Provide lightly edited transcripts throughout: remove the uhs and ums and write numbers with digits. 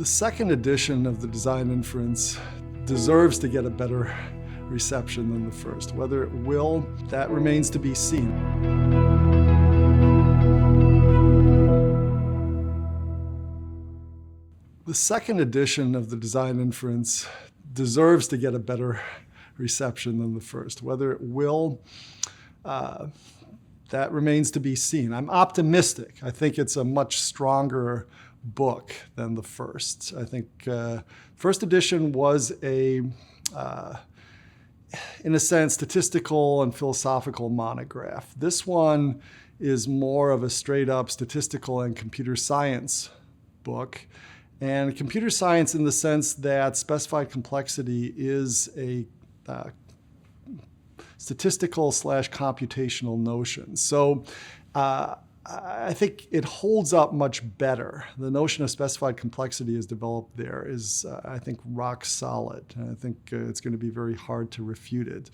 The second edition of the design inference deserves to get a better reception than the first. Whether it will, that remains to be seen. The second edition of the design inference deserves to get a better reception than the first. Whether it will, that remains to be seen. I'm optimistic. I think it's a much stronger book than the first. I think first edition was in a sense, statistical and philosophical monograph. This one is more of a straight up statistical and computer science book. And computer science in the sense that specified complexity is a statistical / computational notion. So I think it holds up much better. The notion of specified complexity is developed there is, I think, rock solid. And I think it's going to be very hard to refute it.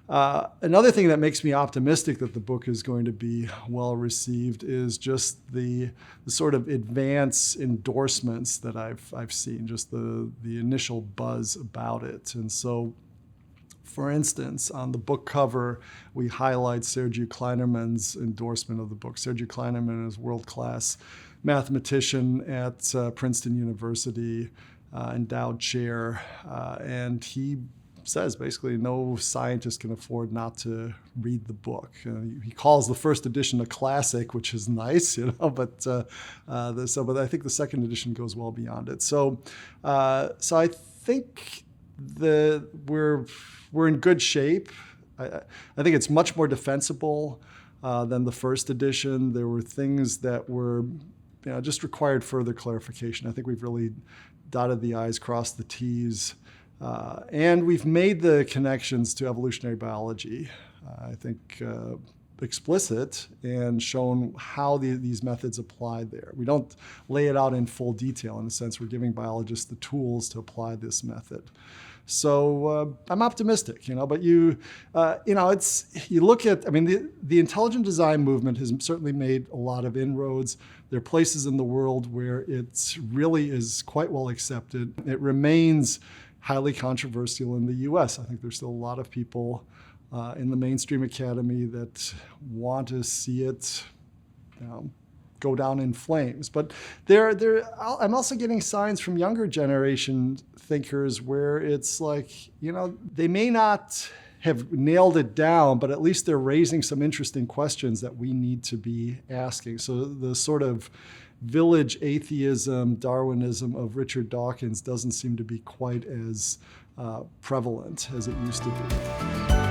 Another thing that makes me optimistic that the book is going to be well received is just the sort of advance endorsements that I've seen, just the initial buzz about it. And so, for instance, on the book cover, we highlight Sergio Kleinerman's endorsement of the book. Sergio Kleinerman is a world-class mathematician at Princeton University, endowed chair, and he says basically no scientist can afford not to read the book. He calls the first edition a classic, which is nice, but I think the second edition goes well beyond it. So I think we're in good shape. I think it's much more defensible than the first edition. There were things that were, just required further clarification. I think we've really dotted the I's, crossed the T's, and we've made the connections to evolutionary biology, I think, explicit and shown how these methods apply there. We don't lay it out in full detail. In a sense, we're giving biologists the tools to apply this method. So I'm optimistic, but you look at, the intelligent design movement has certainly made a lot of inroads. There are places in the world where it really is quite well accepted. It remains highly controversial in the US. I think there's still a lot of people in the mainstream academy that want to see it go down in flames. But I'm also getting signs from younger generation thinkers where it's like, they may not have nailed it down, but at least they're raising some interesting questions that we need to be asking. So the sort of village atheism, Darwinism of Richard Dawkins doesn't seem to be quite as prevalent as it used to be.